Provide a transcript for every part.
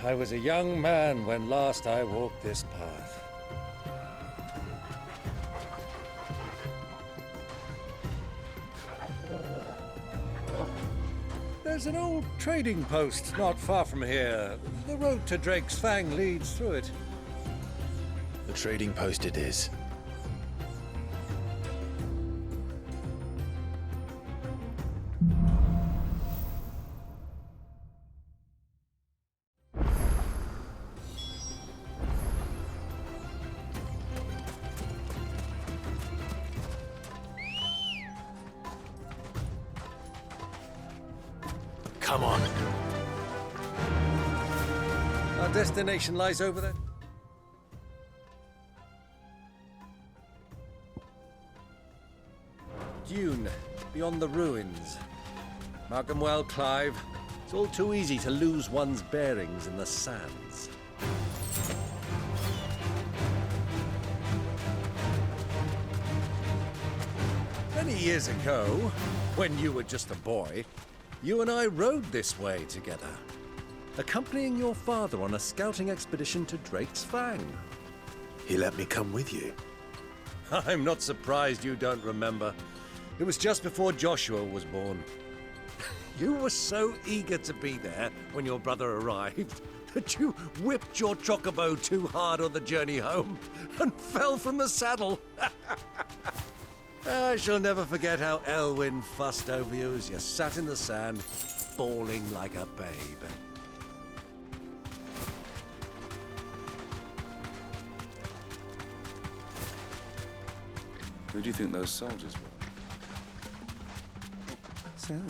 I was a young man when last I walked this path. There's an old trading post not far from here. The road to Drake's Fang leads through it. The trading post it is. Come on. Our destination lies over there. Dune, beyond the ruins. Mark 'em well, Clive. It's all too easy to lose one's bearings in the sands. Many years ago, when you were just a boy, you and I rode this way together, accompanying your father on a scouting expedition to Drake's Fang. He let me come with you. I'm not surprised you don't remember. It was just before Joshua was born. You were so eager to be there when your brother arrived that you whipped your chocobo too hard on the journey home and fell from the saddle. I shall never forget how Elwyn fussed over you as you sat in the sand, bawling like a babe. Who do you think those soldiers were? So,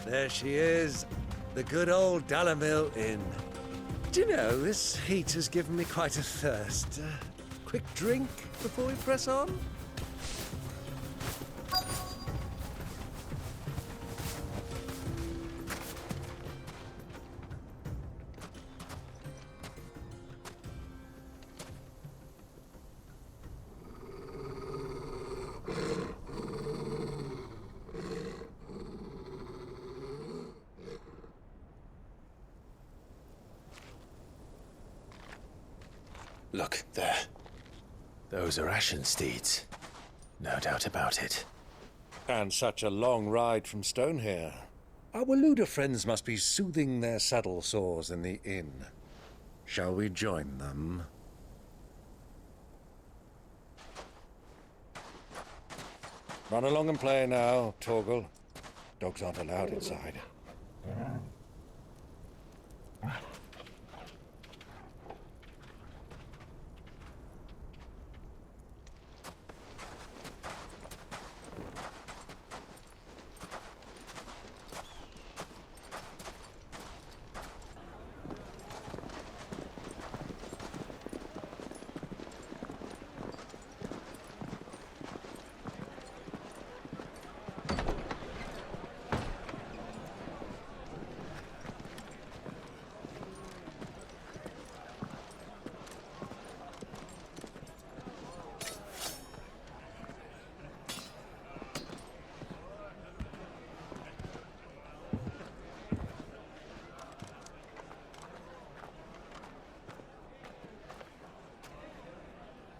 there she is, the good old Dalamil Inn. Do you know, this heat has given me quite a thirst. Quick drink before we press on? Look, there. Those are Ashen steeds. No doubt about it. And such a long ride from Stone here. Our Waluda friends must be soothing their saddle sores in the inn. Shall we join them? Run along and play now, Torgal. Dogs aren't allowed inside.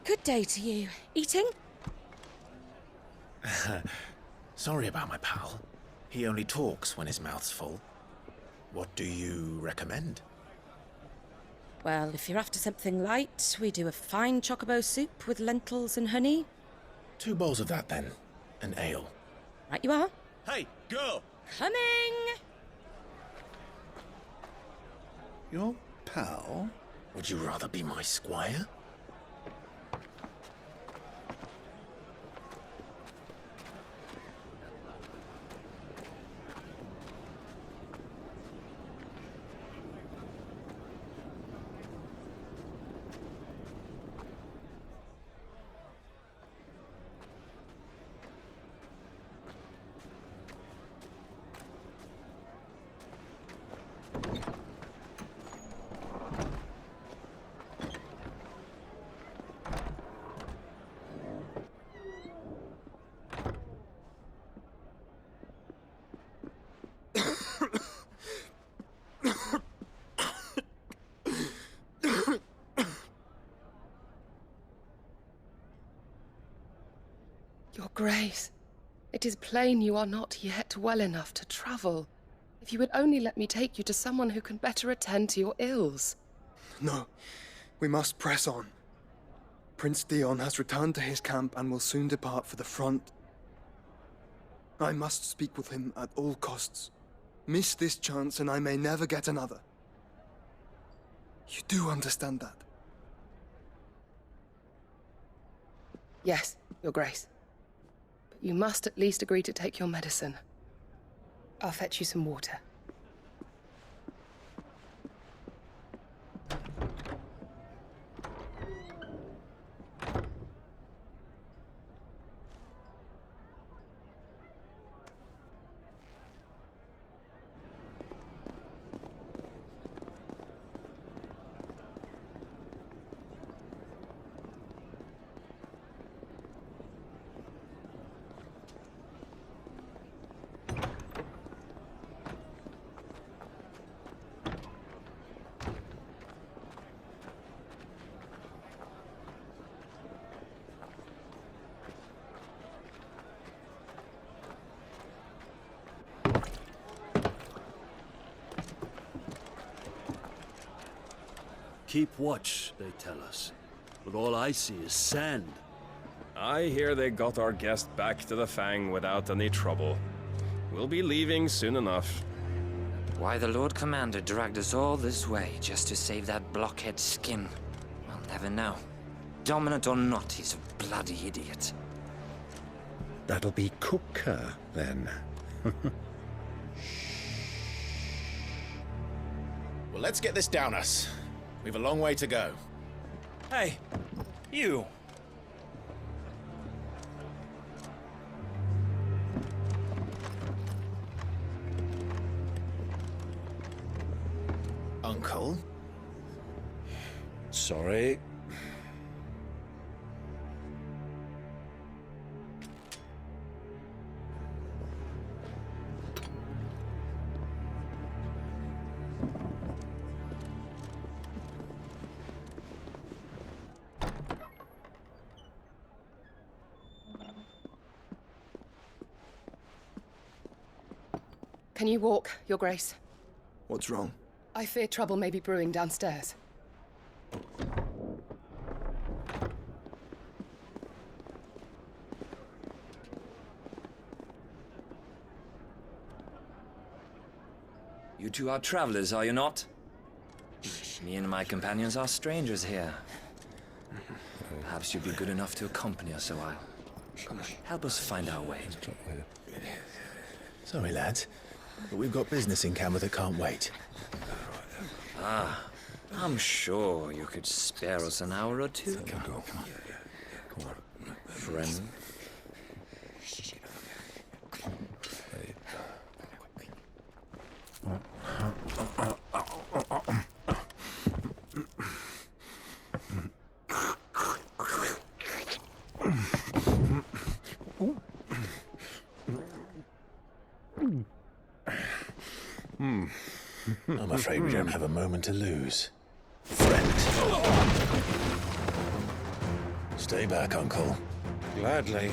Good day to you. Eating? Sorry about my pal. He only talks when his mouth's full. What do you recommend? Well, if you're after something light, we do a fine chocobo soup with lentils and honey. 2 bowls of that, then. An ale. Right you are. Hey, girl! Coming! Your pal? Would you rather be my squire? Grace, it is plain you are not yet well enough to travel. If you would only let me take you to someone who can better attend to your ills. No, we must press on. Prince Dion has returned to his camp and will soon depart for the front. I must speak with him at all costs. Miss this chance and I may never get another. You do understand that? Yes, Your Grace. But you must at least agree to take your medicine. I'll fetch you some water. Keep watch, they tell us. But all I see is sand. I hear they got our guest back to the Fang without any trouble. We'll be leaving soon enough. Why the Lord Commander dragged us all this way just to save that blockhead skin, we'll never know. Dominant or not, he's a bloody idiot. That'll be Cooker, then. Well, let's get this down us. We've a long way to go. Hey, you. Uncle? Sorry. Can you walk, Your Grace? What's wrong? I fear trouble may be brewing downstairs. You two are travelers, are you not? Me and my companions are strangers here. Perhaps you'd be good enough to accompany us a while. Help us find our way. Sorry, lads, but we've got business in Camber that can't wait. Ah, I'm sure you could spare us an hour or two. Come on. Friend. I'm afraid we don't have a moment to lose. Friend. Stay back, Uncle. Gladly.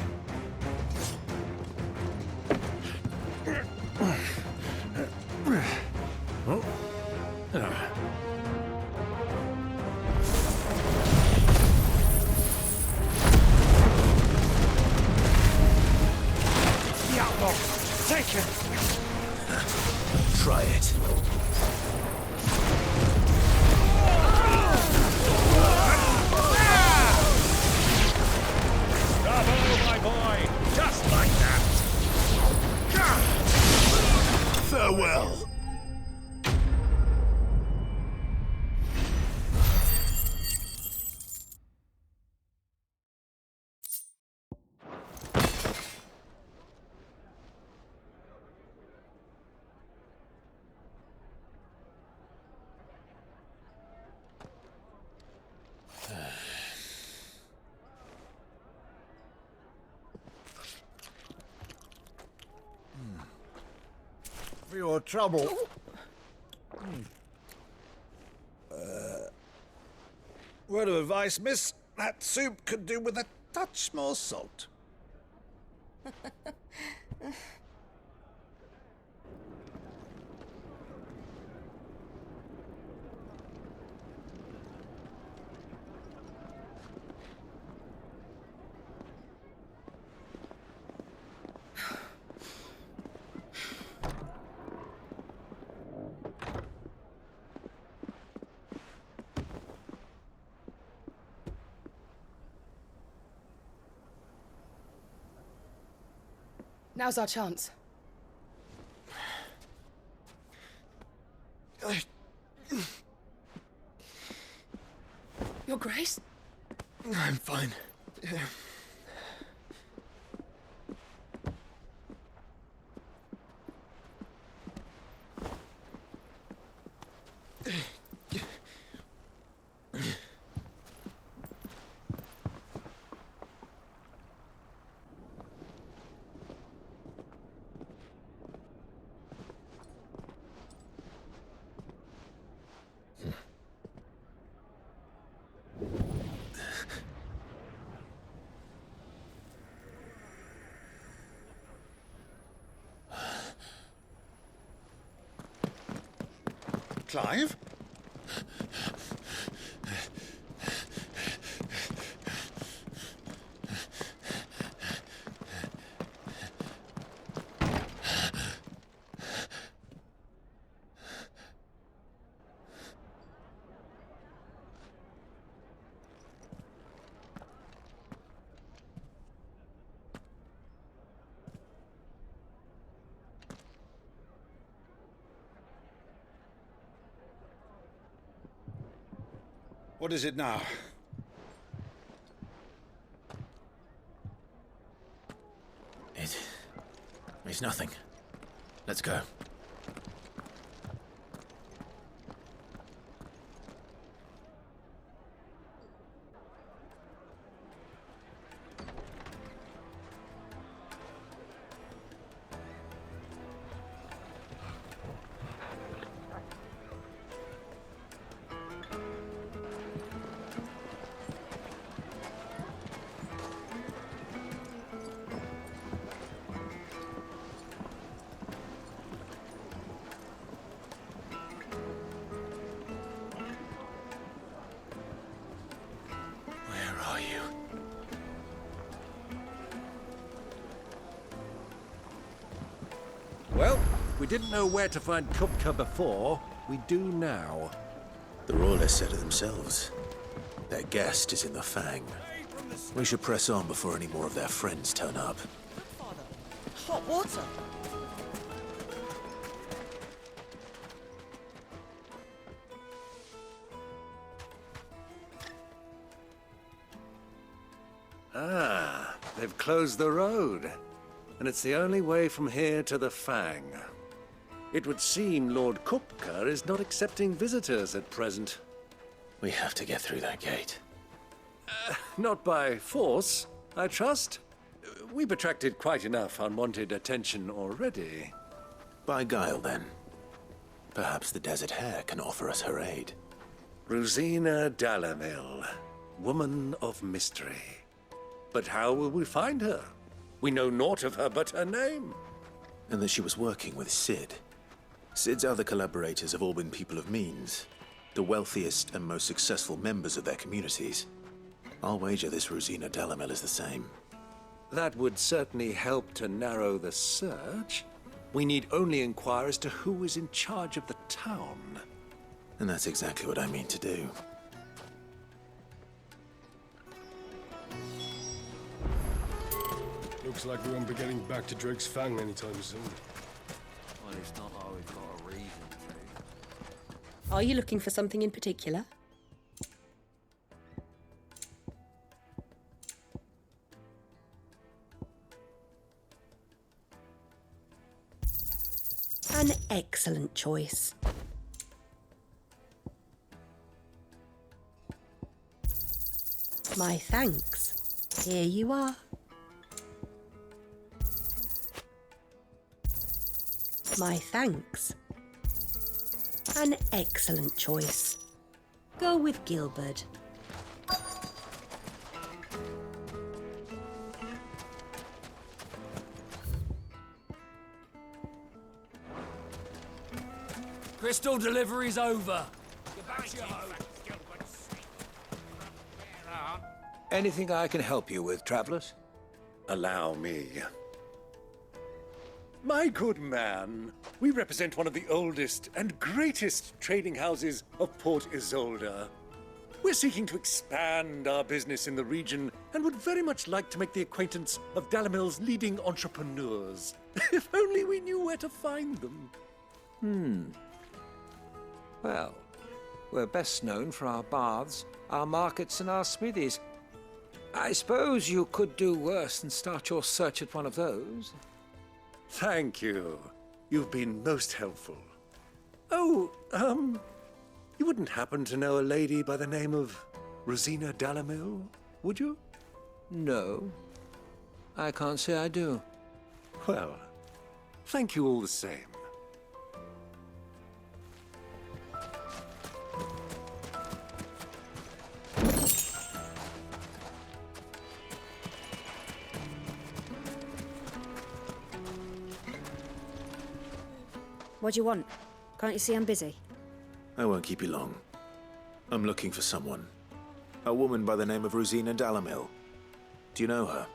The outlaw! Take him! Try it. Bravo, my boy! Just like that! Farewell. For your trouble. Word of advice, miss. That soup could do with a touch more salt. Now's our chance. Your Grace? I'm fine. Clive? What is it now? It's nothing. Let's go. Well, we didn't know where to find Kupka before. We do now. The Royalists said it themselves. Their guest is in the Fang. We should press on before any more of their friends turn up. Hot water. Ah, they've closed the road. And it's the only way from here to the Fang. It would seem Lord Kupka is not accepting visitors at present. We have to get through that gate. Not by force, I trust. We've attracted quite enough unwanted attention already. By guile, then. Perhaps the Desert Hare can offer us her aid. Rosina Dalamil, woman of mystery. But how will we find her? We know naught of her but her name. And that she was working with Sid. Sid's other collaborators have all been people of means, the wealthiest and most successful members of their communities. I'll wager this Rosina Dalamil is the same. That would certainly help to narrow the search. We need only inquire as to who is in charge of the town. And that's exactly what I mean to do. Looks like we won't be getting back to Drake's Fang anytime soon. Well, it's not always got a reason to. Are you looking for something in particular? An excellent choice. My thanks. Here you are. My thanks. An excellent choice. Go with Gilbert. Crystal delivery's over. Get back to your home. Anything I can help you with, travelers? Allow me. My good man, we represent one of the oldest and greatest trading houses of Port Isolde. We're seeking to expand our business in the region and would very much like to make the acquaintance of Dalamil's leading entrepreneurs. If only we knew where to find them. Well, we're best known for our baths, our markets, and our smithies. I suppose you could do worse than start your search at one of those. Thank you. You've been most helpful. Oh, you wouldn't happen to know a lady by the name of Rosina Dalamil, would you? No, I can't say I do. Well, thank you all the same. What do you want? Can't you see I'm busy? I won't keep you long. I'm looking for someone. A woman by the name of Rosina Dalamil. Do you know her?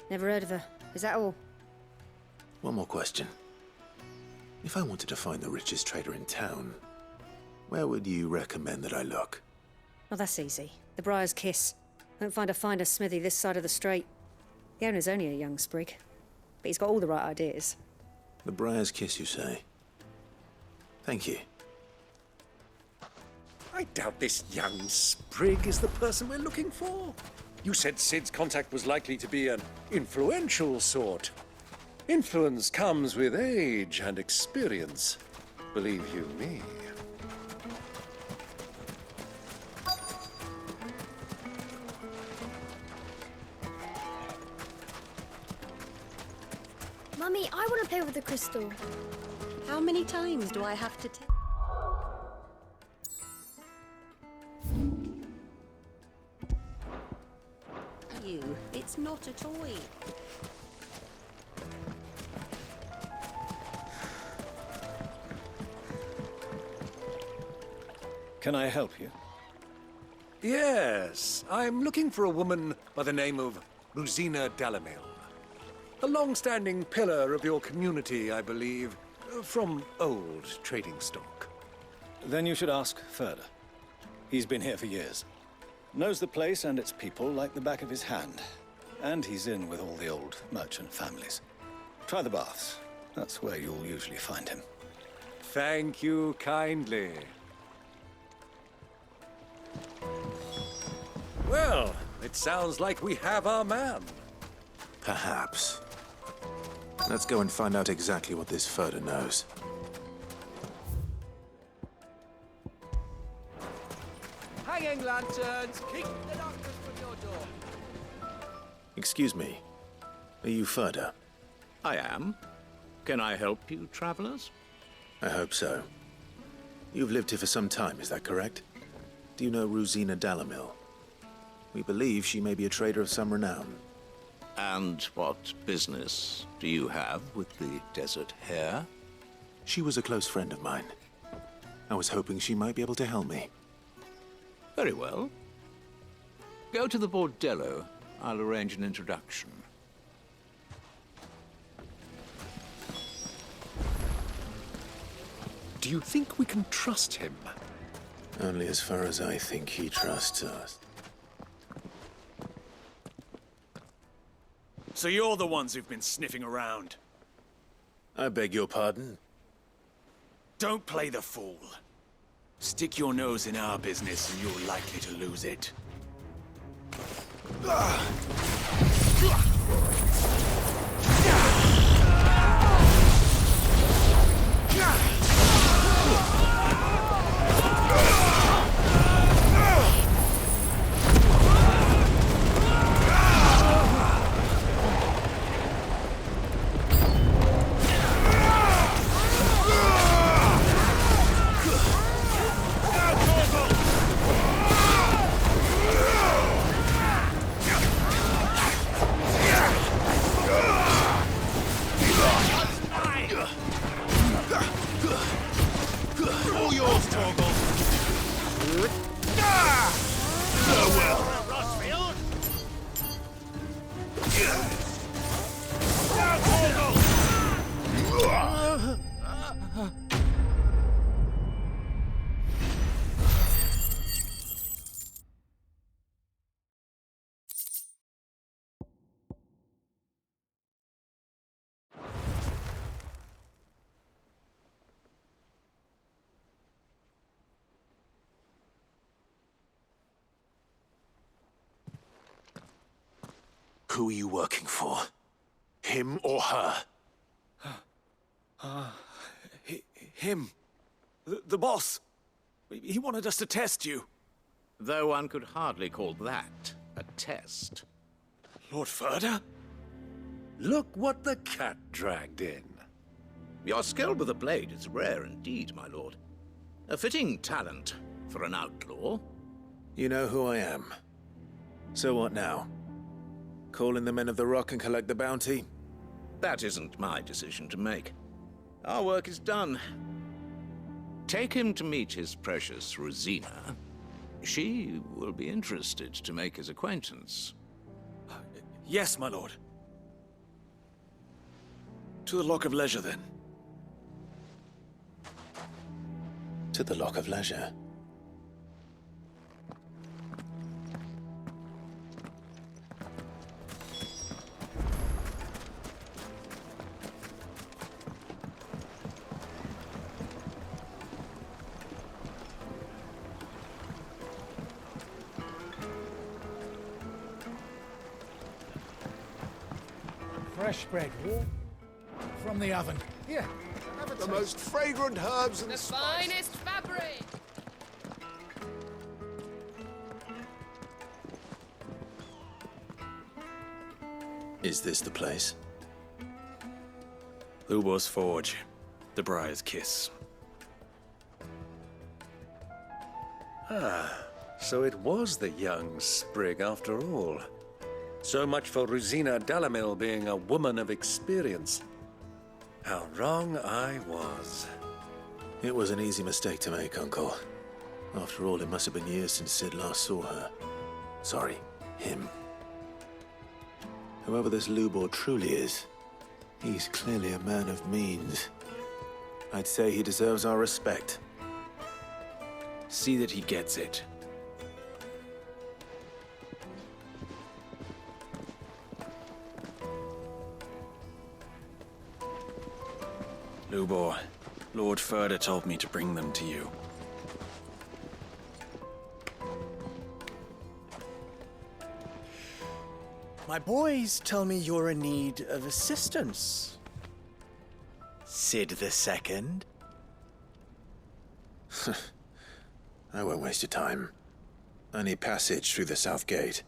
Never heard of her. Is that all? One more question. If I wanted to find the richest trader in town, where would you recommend that I look? Oh, that's easy. The Briar's Kiss. Won't find a finer smithy this side of the strait. The owner's only a young sprig, but he's got all the right ideas. The Briar's Kiss, you say? Thank you. I doubt this young sprig is the person we're looking for. You said Sid's contact was likely to be an influential sort. Influence comes with age and experience, believe you me. Mummy, I want to play with the crystal. How many times do I have to tell? You, it's not a toy. Can I help you? Yes, I'm looking for a woman by the name of Rosina Dalamil. A long-standing pillar of your community, I believe, from old trading stock. Then you should ask Further. He's been here for years. Knows the place and its people like the back of his hand. And he's in with all the old merchant families. Try the baths. That's where you'll usually find him. Thank you kindly. Well, it sounds like we have our man. Perhaps. Let's go and find out exactly what this Further knows. Hanging lanterns! Keep the darkness from your door! Excuse me. Are you Further? I am. Can I help you, travelers? I hope so. You've lived here for some time, is that correct? Do you know Rosina Dalamil? We believe she may be a trader of some renown. And what business do you have with the desert hare? She was a close friend of mine. I was hoping she might be able to help me. Very well. Go to the bordello. I'll arrange an introduction. Do you think we can trust him? Only as far as I think he trusts us. So you're the ones who've been sniffing around. I beg your pardon? Don't play the fool. Stick your nose in our business and you're likely to lose it. Who are you working for? Him or her? Him. The boss. He wanted us to test you. Though one could hardly call that a test. Lord Ferda? Look what the cat dragged in. Your skill with the blade is rare indeed, my lord. A fitting talent for an outlaw. You know who I am. So what now? Call in the Men of the Rock and collect the bounty? That isn't my decision to make. Our work is done. Take him to meet his precious Rosina. She will be interested to make his acquaintance. Yes, my lord. To the Lock of Leisure, then. To the Lock of Leisure. Fresh bread, warm from the oven. Here, have a The taste. most fragrant herbs and The finest fabric! Is this the place? Lubor's Forge. The Briar's Kiss. Ah, so it was the young sprig after all. So much for Rosina Dalamil being a woman of experience. How wrong I was. It was an easy mistake to make, Uncle. After all, it must have been years since Sid last saw her. Sorry, him. Whoever this Lubor truly is, he's clearly a man of means. I'd say he deserves our respect. See that he gets it. Lubor, Lord Ferda told me to bring them to you. My boys tell me you're in need of assistance. Sid the Second. I won't waste your time. I need passage through the south gate.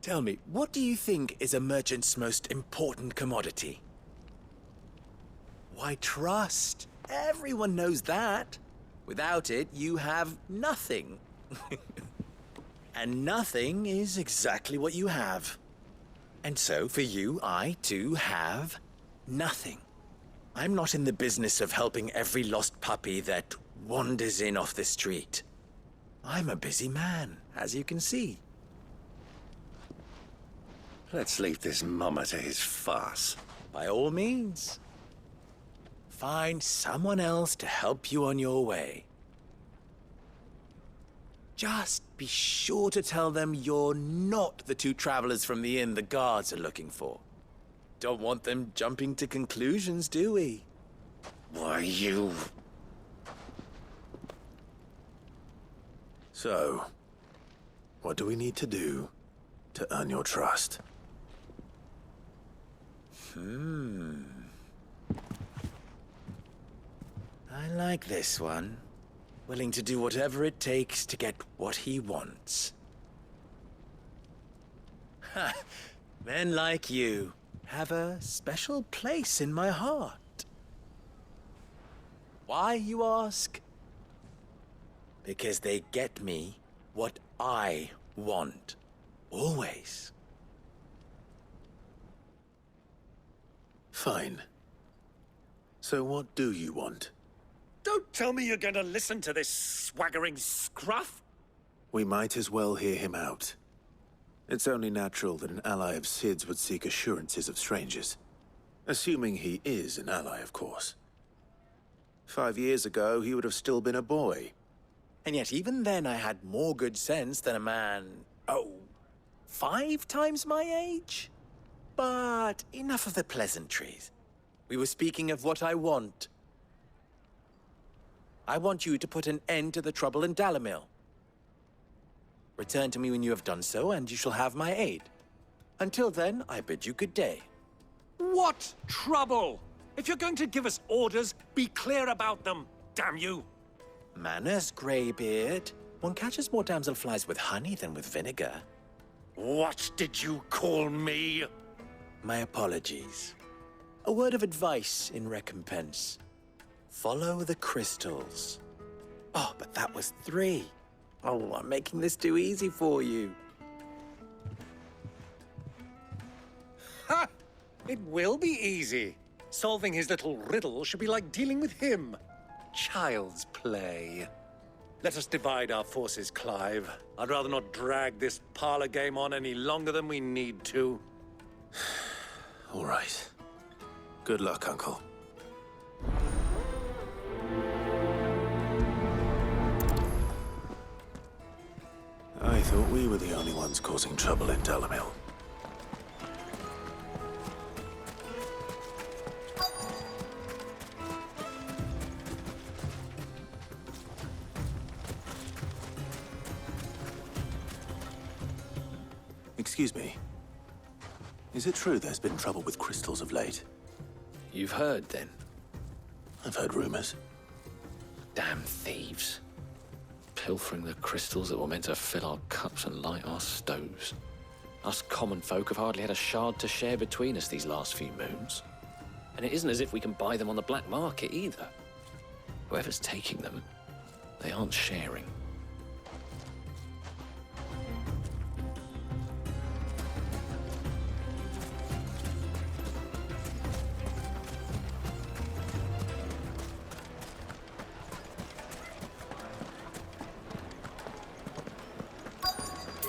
Tell me, what do you think is a merchant's most important commodity? Why, trust. Everyone knows that. Without it, you have nothing. And nothing is exactly what you have. And so, for you, I, too, have nothing. I'm not in the business of helping every lost puppy that wanders in off the street. I'm a busy man, as you can see. Let's leave this mummer to his farce. By all means. Find someone else to help you on your way. Just be sure to tell them you're not the two travelers from the inn the guards are looking for. Don't want them jumping to conclusions, do we? Why, you... So, what do we need to do to earn your trust? I like this one. Willing to do whatever it takes to get what he wants. Ha! Men like you have a special place in my heart. Why, you ask? Because they get me what I want. Always. Fine. So what do you want? Don't tell me you're going to listen to this swaggering scruff! We might as well hear him out. It's only natural that an ally of Sid's would seek assurances of strangers. Assuming he is an ally, of course. 5 years ago, he would have still been a boy. And yet even then I had more good sense than a man, 5 times my age? But enough of the pleasantries. We were speaking of what I want. I want you to put an end to the trouble in Dalamil. Return to me when you have done so, and you shall have my aid. Until then, I bid you good day. What trouble? If you're going to give us orders, be clear about them, damn you! Manners, Greybeard. One catches more damselflies with honey than with vinegar. What did you call me? My apologies. A word of advice in recompense. Follow the crystals. Oh, but that was 3. Oh, I'm making this too easy for you. Ha! It will be easy. Solving his little riddle should be like dealing with him. Child's play. Let us divide our forces, Clive. I'd rather not drag this parlor game on any longer than we need to. All right. Good luck, Uncle. I thought we were the only ones causing trouble in Dalamil. Excuse me. Is it true there's been trouble with crystals of late? You've heard, then? I've heard rumors. Damn thieves. Pilfering the crystals that were meant to fill our cups and light our stoves. Us common folk have hardly had a shard to share between us these last few moons. And it isn't as if we can buy them on the black market either. Whoever's taking them, they aren't sharing.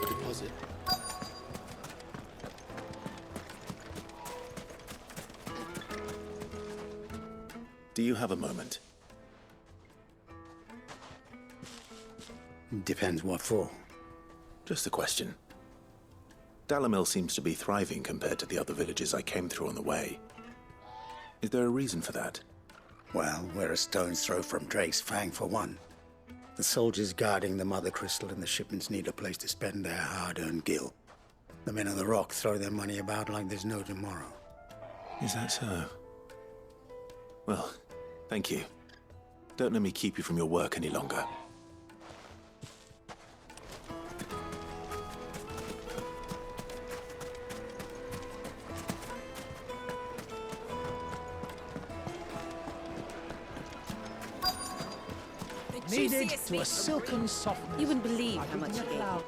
Deposit. Do you have a moment? Depends what for. Just a question. Dalamil seems to be thriving compared to the other villages I came through on the way. Is there a reason for that? Well, we're a stone's throw from Drake's Fang, for one. The soldiers guarding the Mother Crystal and the shipments need a place to spend their hard-earned gil. The men of the Rock throw their money about like there's no tomorrow. Is that so? Well, thank you. Don't let me keep you from your work any longer. Needed to a silken softness. You wouldn't believe how much he gave you.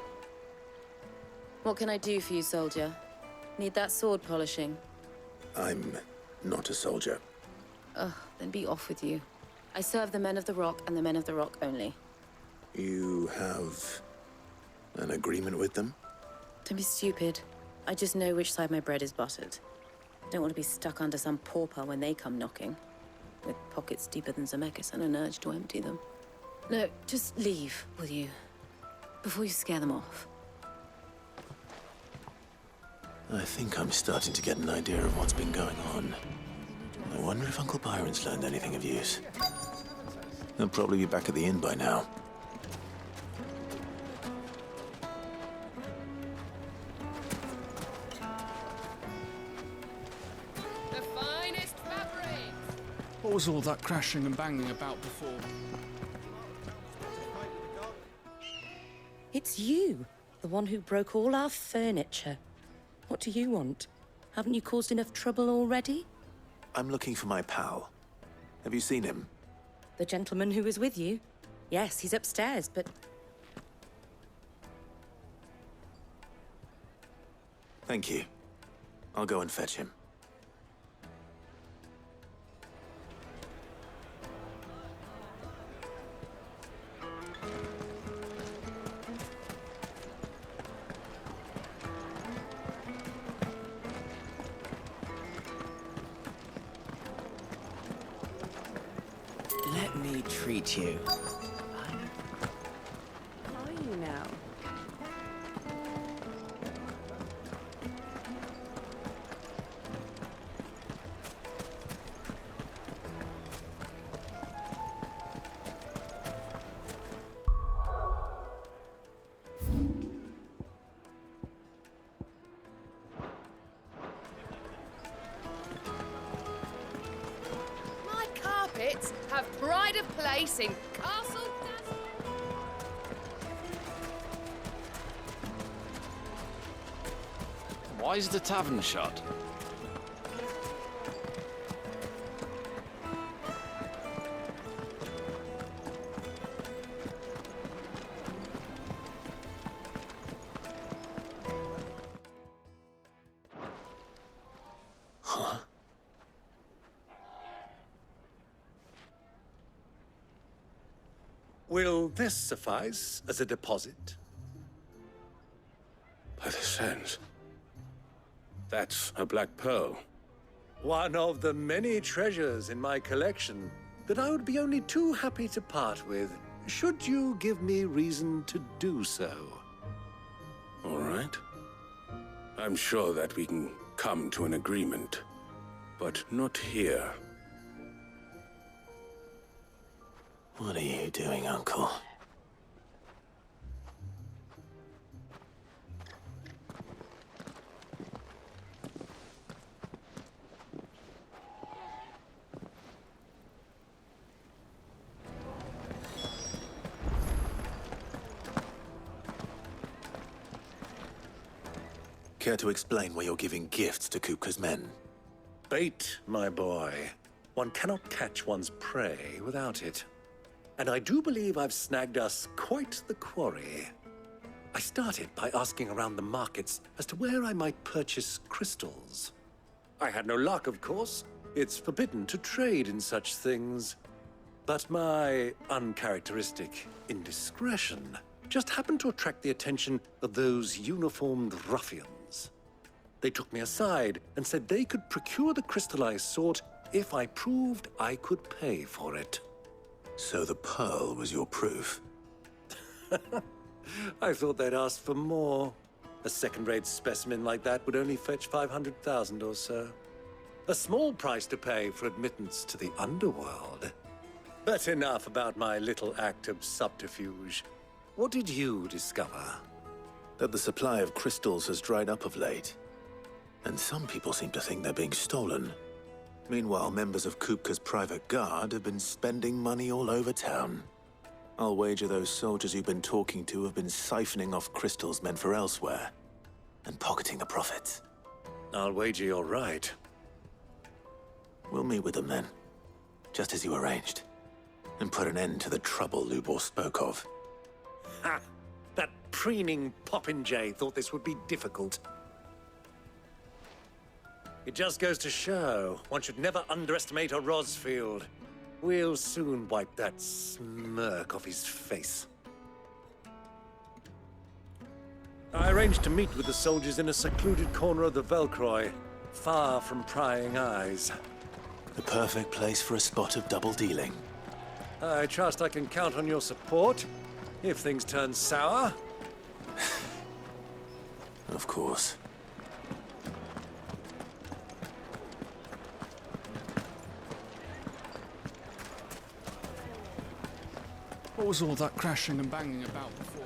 What can I do for you, soldier? Need that sword polishing? I'm not a soldier. Ugh, then be off with you. I serve the men of the Rock and the men of the Rock only. You have an agreement with them? Don't be stupid. I just know which side my bread is buttered. Don't want to be stuck under some pauper when they come knocking. With pockets deeper than Zemeckis and an urge to empty them. No, just leave, will you? Before you scare them off. I think I'm starting to get an idea of what's been going on. I wonder if Uncle Byron's learned anything of use. He'll probably be back at the inn by now. The finest fabric! What was all that crashing and banging about before? It's you, the one who broke all our furniture. What do you want? Haven't you caused enough trouble already? I'm looking for my pal. Have you seen him? The gentleman who was with you? Yes, he's upstairs, but... Thank you. I'll go and fetch him. Let me treat you. How are you now? knights have pride of place in Castle Why is the tavern shut? Will this suffice as a deposit? By the sands. That's a black pearl. One of the many treasures in my collection that I would be only too happy to part with, should you give me reason to do so. All right. I'm sure that we can come to an agreement, but not here. What are you doing, Uncle? Care to explain why you're giving gifts to Kupka's men? Bait, my boy. One cannot catch one's prey without it. And I do believe I've snagged us quite the quarry. I started by asking around the markets as to where I might purchase crystals. I had no luck, of course. It's forbidden to trade in such things. But my uncharacteristic indiscretion just happened to attract the attention of those uniformed ruffians. They took me aside and said they could procure the crystal I sought if I proved I could pay for it. So the pearl was your proof? I thought they'd ask for more. A second-rate specimen like that would only fetch 500,000 or so. A small price to pay for admittance to the underworld. But enough about my little act of subterfuge. What did you discover? That the supply of crystals has dried up of late. And some people seem to think they're being stolen. Meanwhile, members of Kupka's private guard have been spending money all over town. I'll wager those soldiers you've been talking to have been siphoning off crystals meant for elsewhere, and pocketing the profits. I'll wager you're right. We'll meet with them then, just as you arranged, and put an end to the trouble Lubor spoke of. Ha! That preening popinjay thought this would be difficult. It just goes to show, one should never underestimate a Rosfield. We'll soon wipe that smirk off his face. I arranged to meet with the soldiers in a secluded corner of the Velcroy, far from prying eyes. The perfect place for a spot of double dealing. I trust I can count on your support, if things turn sour. Of course. What was all that crashing and banging about before?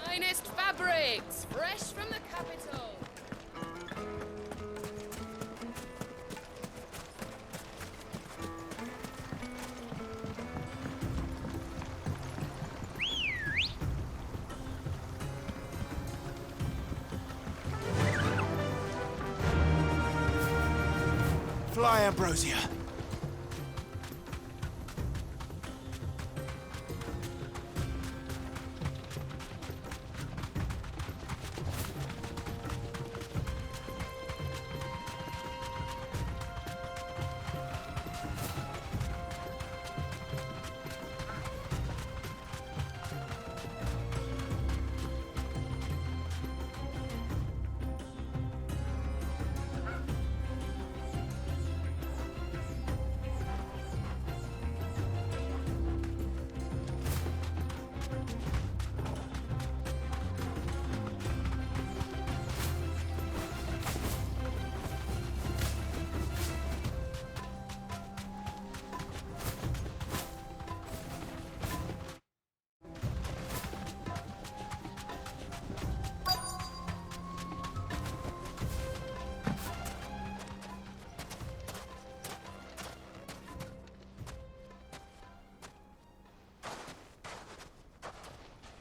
finest fabrics, fresh from the capital. Fly, Ambrosia.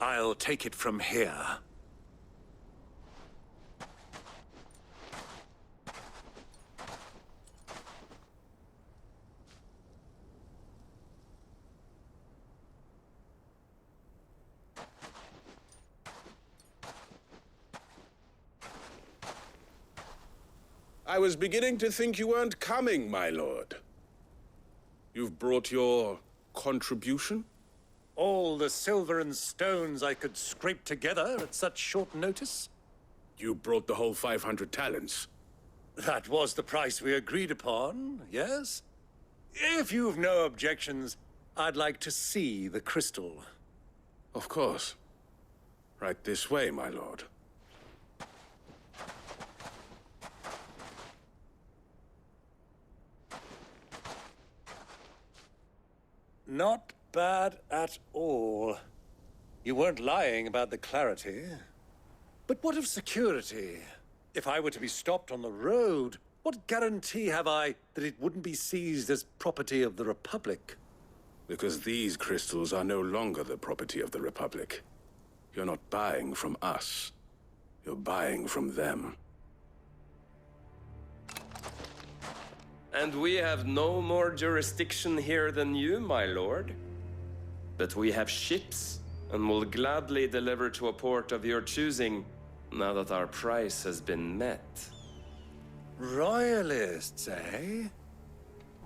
I'll take it from here. I was beginning to think you weren't coming, my lord. You've brought your contribution? All the silver and stones I could scrape together at such short notice? You brought the whole 500 talents. That was the price we agreed upon, yes? If you've no objections, I'd like to see the crystal. Of course. Right this way, my lord. Not bad at all. You weren't lying about the clarity. But what of security? If I were to be stopped on the road, what guarantee have I that it wouldn't be seized as property of the Republic? Because these crystals are no longer the property of the Republic. You're not buying from us. You're buying from them. And we have no more jurisdiction here than you, my lord. But we have ships, and will gladly deliver to a port of your choosing, now that our price has been met. Royalists, eh?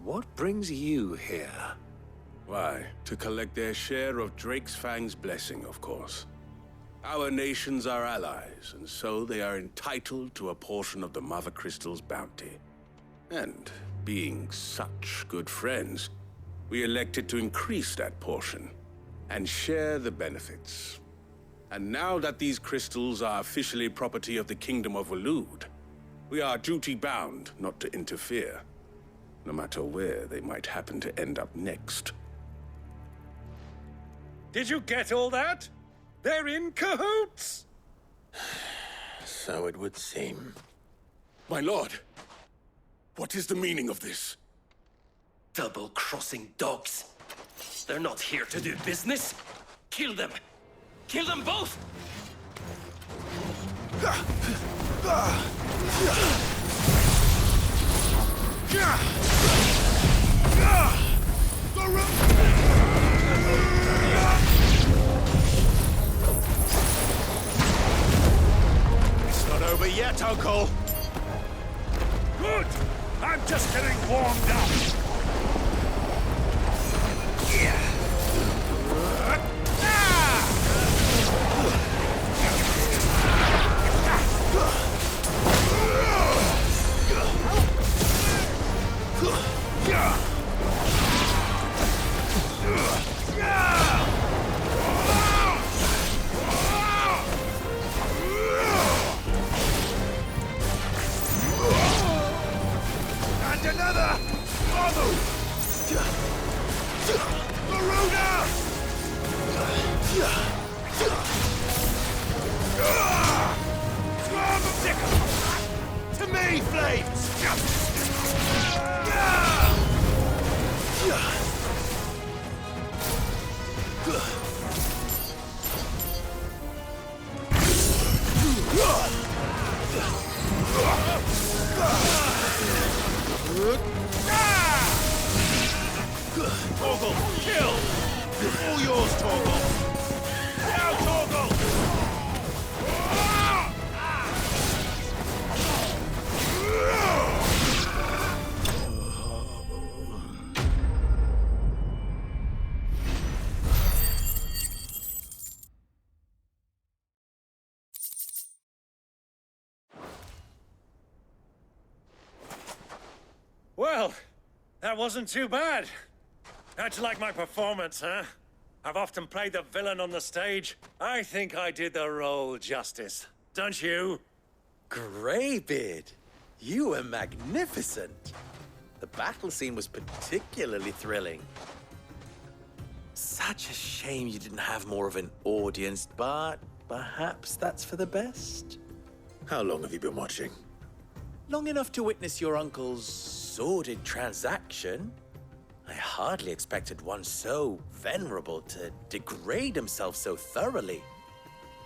What brings you here? Why, to collect their share of Drake's Fang's blessing, of course. Our nations are allies, and so they are entitled to a portion of the Mother Crystal's bounty. And being such good friends, we elected to increase that portion and share the benefits. And now that these crystals are officially property of the Kingdom of Waloed, we are duty-bound not to interfere, no matter where they might happen to end up next. Did you get all that? They're in cahoots! So it would seem. My lord, what is the meaning of this? Double-crossing dogs. They're not here to do business. Kill them! Kill them both! It's not over yet, Uncle! Good! I'm just getting warmed up! And another! Follow! Garuda! To me, Flames! Torgal, kill! All yours, Torgal! Now, Torgal! Well, that wasn't too bad. How'd you like my performance, huh? I've often played the villain on the stage. I think I did the role justice. Don't you? Greybeard, you were magnificent. The battle scene was particularly thrilling. Such a shame you didn't have more of an audience, but perhaps that's for the best. How long have you been watching? Long enough to witness your uncle's sordid transaction. I hardly expected one so venerable to degrade himself so thoroughly.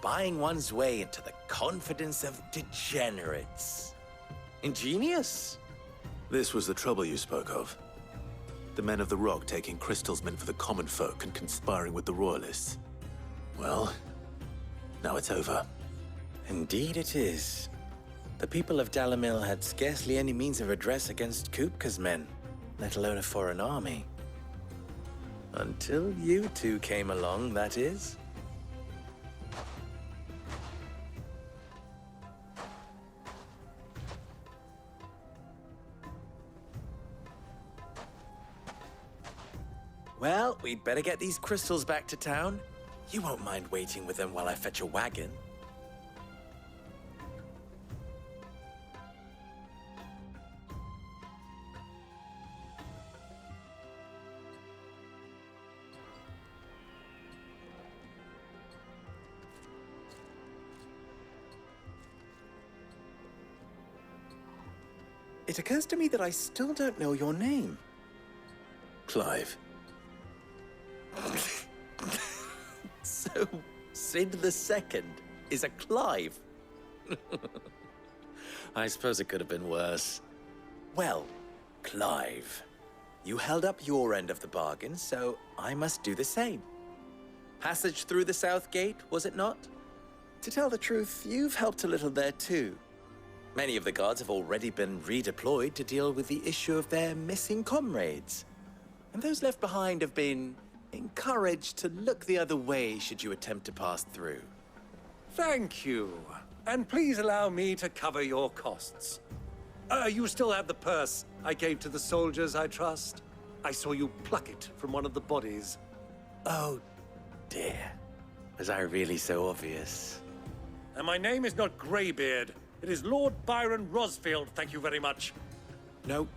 Buying one's way into the confidence of degenerates. Ingenious. This was the trouble you spoke of. The men of the Rock taking crystals meant for the common folk and conspiring with the Royalists. Well, now it's over. Indeed it is. The people of Dalamil had scarcely any means of redress against Kupka's men, let alone a foreign army. Until you two came along, that is. Well, we'd better get these crystals back to town. You won't mind waiting with them while I fetch a wagon. It occurs to me that I still don't know your name. Clive. So, Sid the Second is a Clive? I suppose it could have been worse. Well, Clive, you held up your end of the bargain, so I must do the same. Passage through the South Gate, was it not? To tell the truth, you've helped a little there too. Many of the guards have already been redeployed to deal with the issue of their missing comrades. And those left behind have been encouraged to look the other way should you attempt to pass through. Thank you. And please allow me to cover your costs. You still have the purse I gave to the soldiers, I trust? I saw you pluck it from one of the bodies. Oh, dear. Was I really so obvious? And my name is not Greybeard. It is Lord Byron Rosfield, thank you very much. No,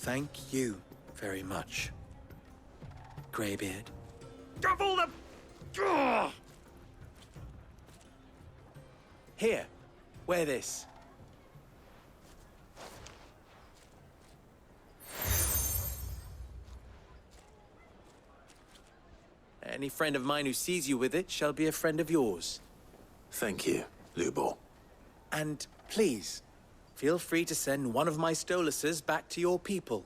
thank you very much, Greybeard. Double the... Ugh! Here, wear this. Any friend of mine who sees you with it shall be a friend of yours. Thank you, Lubor. And please, feel free to send one of my Stoluses back to your people.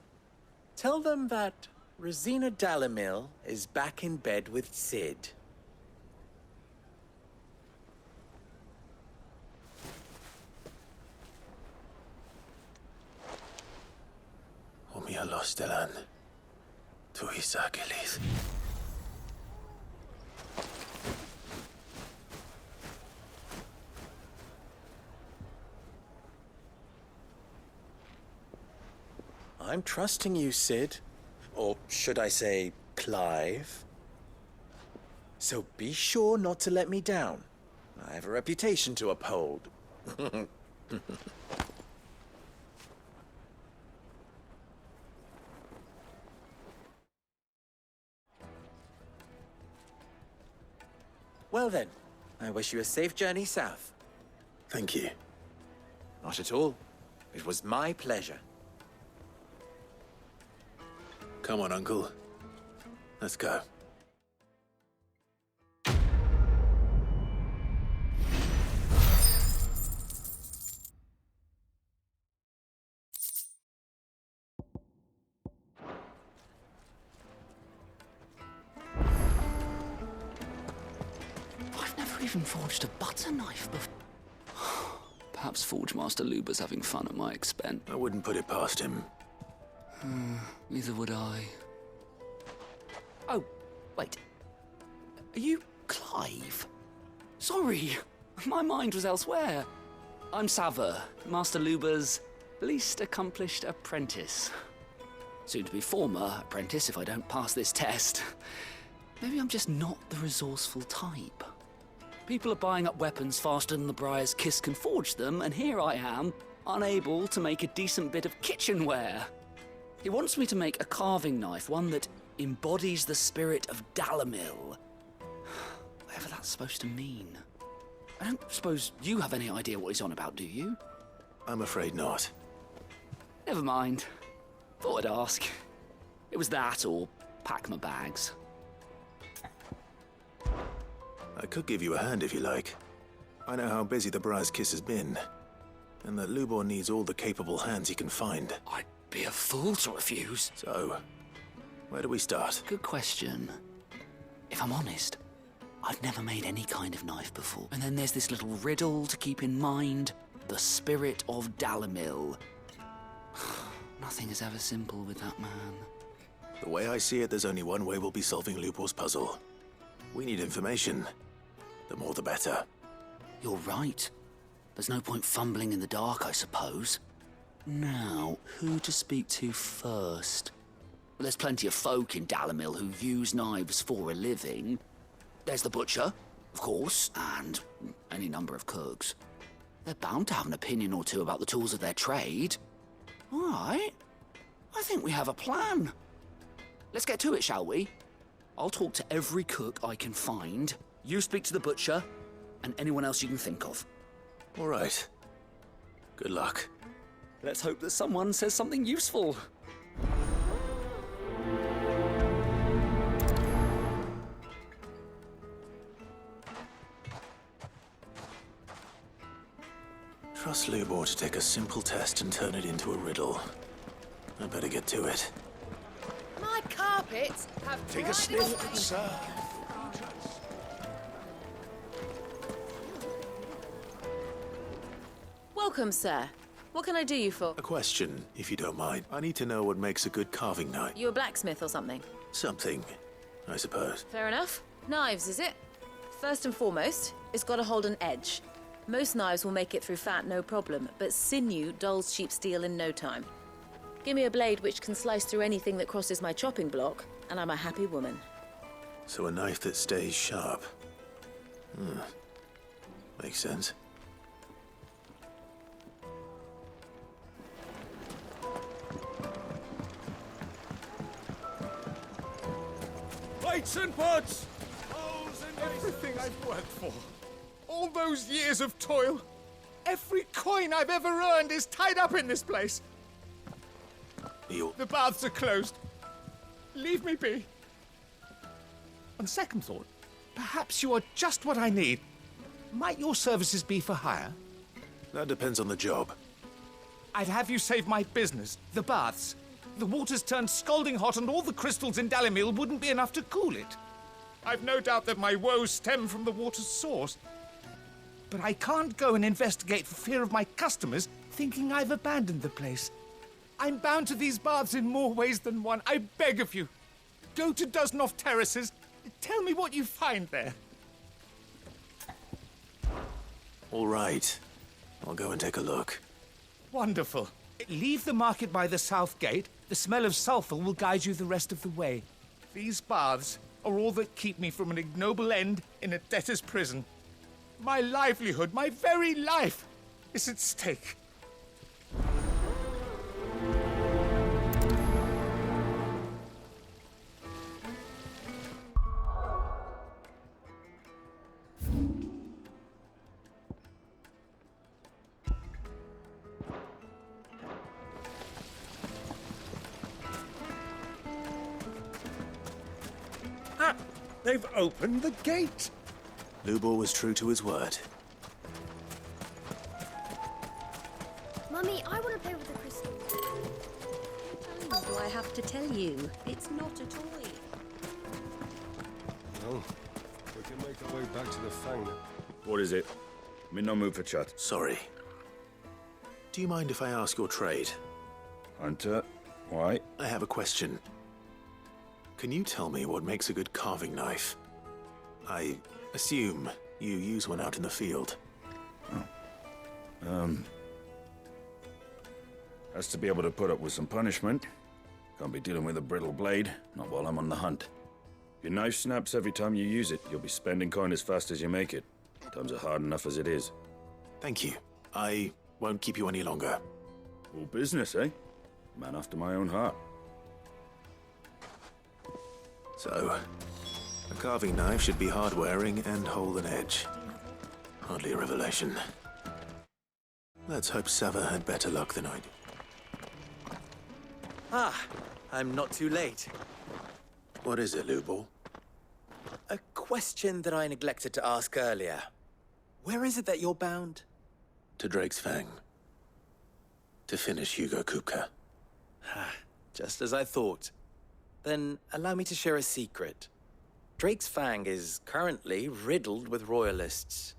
Tell them that Rosina Dalamil is back in bed with Sid. Omia Lostelan. Tuisa Achilles. I'm trusting you, Sid. Or should I say, Clive? So be sure not to let me down. I have a reputation to uphold. Well then, I wish you a safe journey south. Thank you. Not at all. It was my pleasure. Come on, Uncle. Let's go. I've never even forged a butter knife before. Perhaps Forge Master Luber's having fun at my expense. I wouldn't put it past him. Neither would I. Oh, wait. Are you Clive? Sorry, my mind was elsewhere. I'm Sava, Master Luber's least accomplished apprentice. Soon to be former apprentice if I don't pass this test. Maybe I'm just not the resourceful type. People are buying up weapons faster than the Briar's Kiss can forge them, and here I am, unable to make a decent bit of kitchenware. He wants me to make a carving knife, one that embodies the spirit of Dalamil. Whatever that's supposed to mean. I don't suppose you have any idea what he's on about, do you? I'm afraid not. Never mind. Thought I'd ask. It was that or pack my bags. I could give you a hand if you like. I know how busy the Briar's Kiss has been, and that Lubor needs all the capable hands he can find. I'd be a fool to refuse. So, where do we start? Good question. If I'm honest, I've never made any kind of knife before. And then there's this little riddle to keep in mind. The spirit of Dalamil. Nothing is ever simple with that man. The way I see it, there's only one way we'll be solving Lubor's puzzle. We need information. The more the better. You're right. There's no point fumbling in the dark, I suppose. Now, who to speak to first? Well, there's plenty of folk in Dalamil who use knives for a living. There's the butcher, of course, and any number of cooks. They're bound to have an opinion or two about the tools of their trade. All right. I think we have a plan. Let's get to it, shall we? I'll talk to every cook I can find. You speak to the butcher, and anyone else you can think of. All right. Good luck. Let's hope that someone says something useful. Trust Lubor to take a simple test and turn it into a riddle. I better get to it. My carpets have Take a sniff, sir. Welcome, sir. What can I do you for? A question, if you don't mind. I need to know what makes a good carving knife. You a blacksmith or something? Something, I suppose. Fair enough. Knives, is it? First and foremost, it's got to hold an edge. Most knives will make it through fat, no problem, but sinew dulls cheap steel in no time. Give me a blade which can slice through anything that crosses my chopping block, and I'm a happy woman. So a knife that stays sharp. Makes sense. Plates and pots! Everything I've worked for. All those years of toil. Every coin I've ever earned is tied up in this place. The baths are closed. Leave me be. On second thought, perhaps you are just what I need. Might your services be for hire? That depends on the job. I'd have you save my business, the baths. The water's turned scalding hot and all the crystals in Dalamil wouldn't be enough to cool it. I've no doubt that my woes stem from the water's source. But I can't go and investigate for fear of my customers thinking I've abandoned the place. I'm bound to these baths in more ways than one. I beg of you. Go to Dusnoff Terraces. Tell me what you find there. All right. I'll go and take a look. Wonderful. Leave the market by the south gate. The smell of sulphur will guide you the rest of the way. These baths are all that keep me from an ignoble end in a debtor's prison. My livelihood, my very life, is at stake. They've opened the gate. Lubor was true to his word. Mummy, I want to play with the crystal. How do I have to tell you? It's not a toy. Well, we can make our way back to the Fang. What is it? I'm in no mood for chat. Sorry. Do you mind if I ask your trade? Hunter, why? I have a question. Can you tell me what makes a good carving knife? I assume you use one out in the field. Has to be able to put up with some punishment. Can't be dealing with a brittle blade, not while I'm on the hunt. If your knife snaps every time you use it, you'll be spending coin as fast as you make it. Times are hard enough as it is. Thank you. I won't keep you any longer. All business, eh? Man after my own heart. So, a carving knife should be hard-wearing and hold an edge. Hardly a revelation. Let's hope Sava had better luck than I did. Ah, I'm not too late. What is it, Lubor? A question that I neglected to ask earlier. Where is it that you're bound? To Drake's Fang. To finish Hugo Kupka. Just as I thought. Then allow me to share a secret. Drake's Fang is currently riddled with royalists.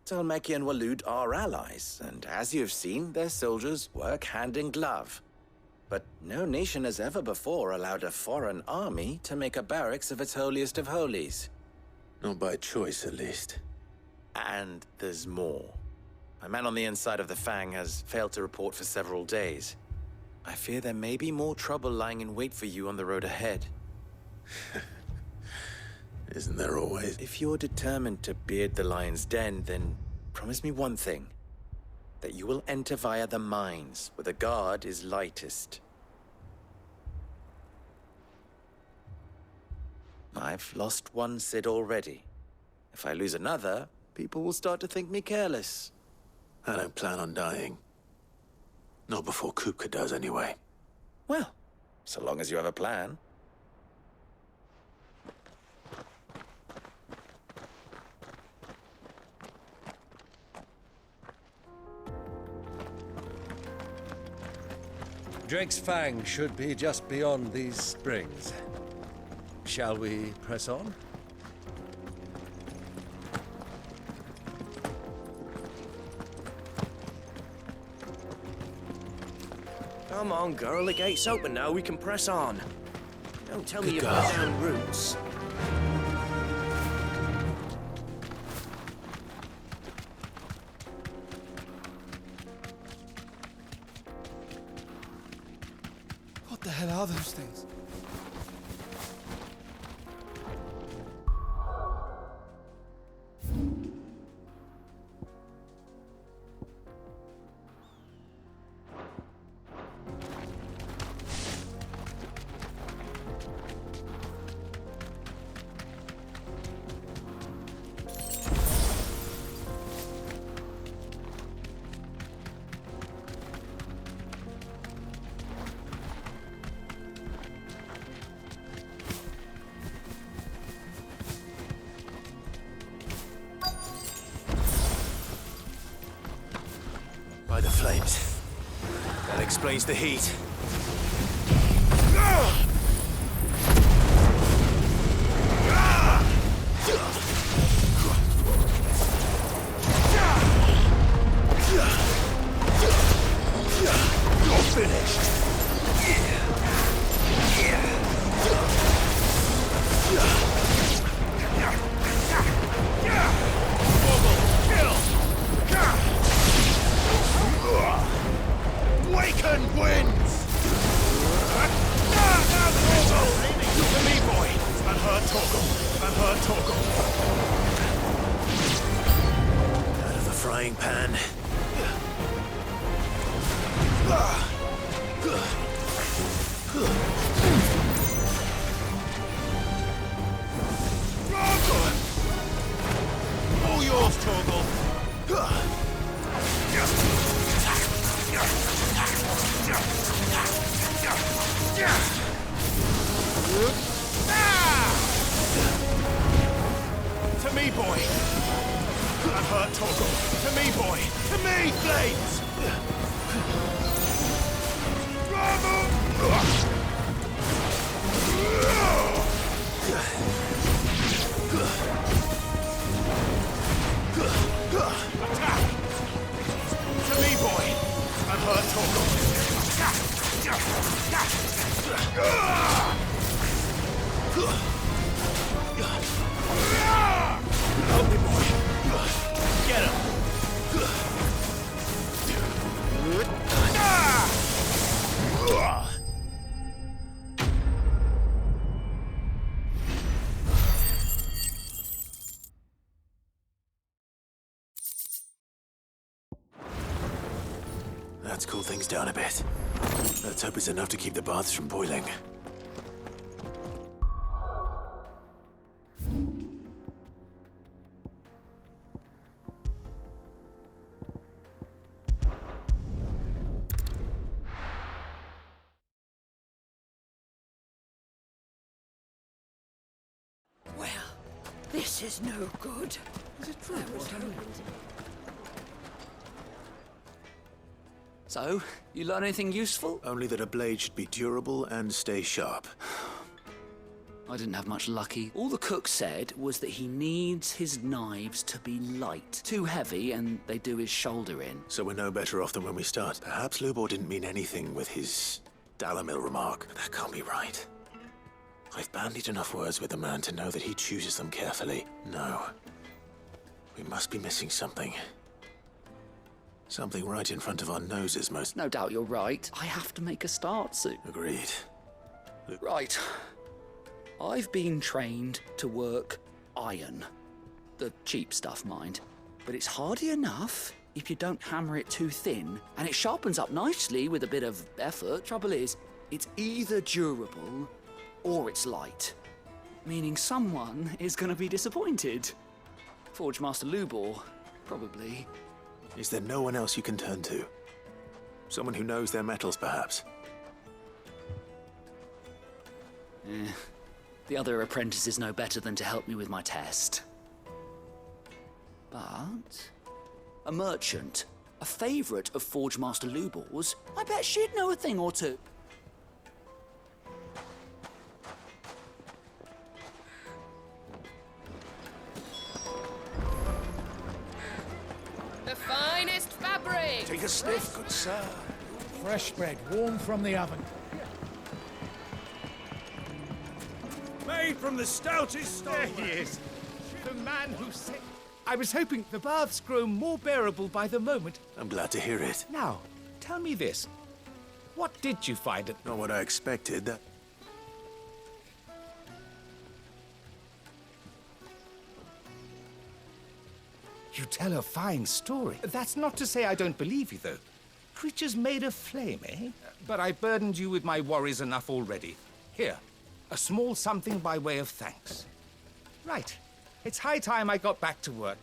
Talmeki and Walud are allies, and as you've seen, their soldiers work hand in glove. But no nation has ever before allowed a foreign army to make a barracks of its holiest of holies. Not by choice, at least. And there's more. A man on the inside of the Fang has failed to report for several days. I fear there may be more trouble lying in wait for you on the road ahead. Isn't there always? If you're determined to beard the lion's den, then promise me one thing. That you will enter via the mines, where the guard is lightest. I've lost one Cid already. If I lose another, people will start to think me careless. I don't plan on dying. Not before Kupka does, anyway. Well, so long as you have a plan. Drake's Fang should be just beyond these springs. Shall we press on? Come on, girl. The gate's open now. We can press on. Don't tell me you've girl. got down roots. What the hell are those things? By the flames. That explains the heat. You're finished. Waken wins! Look at me, boy! And her Torgal! And her Torgal! Out of the frying pan. All yours, Torgal! To me, boy! And her Torgal! To me, boy! To me, Blades! Attack! To me, boy! And her Torgal! Help me, boy! Get him! That's cooled things down a bit. Let's hope it's enough to keep the baths from boiling. is no good. Is it true? So, you learn anything useful? Only that a blade should be durable and stay sharp. I didn't have much lucky. All the cook said was that he needs his knives to be light. Too heavy, and they do his shoulder in. So we're no better off than when we start. Perhaps Lubor didn't mean anything with his Dalamil remark. That can't be right. I've bandied enough words with the man to know that he chooses them carefully. No. We must be missing something. Something right in front of our noses, most... No doubt you're right. I have to make a start soon. Agreed. Right. I've been trained to work iron. The cheap stuff, mind. But it's hardy enough if you don't hammer it too thin, and it sharpens up nicely with a bit of effort. Trouble is, it's either durable or it's light. Meaning someone is going to be disappointed. Forge Master Lubor, probably. Is there no one else you can turn to? Someone who knows their metals, perhaps? The other apprentices know better than to help me with my test. But a merchant, a favourite of Forge Master Lubor's, I bet she'd know a thing or two. The finest fabric! Take a sniff, good sir. Fresh bread, warm from the oven. Made from the stoutest stone. There he is. The man who said... I was hoping the baths grow more bearable by the moment. I'm glad to hear it. Now, tell me this. What did you find at... Not what I expected. That... You tell a fine story. That's not to say I don't believe you, though. Creatures made of flame, eh? But I burdened you with my worries enough already. Here, a small something by way of thanks. Right. It's high time I got back to work.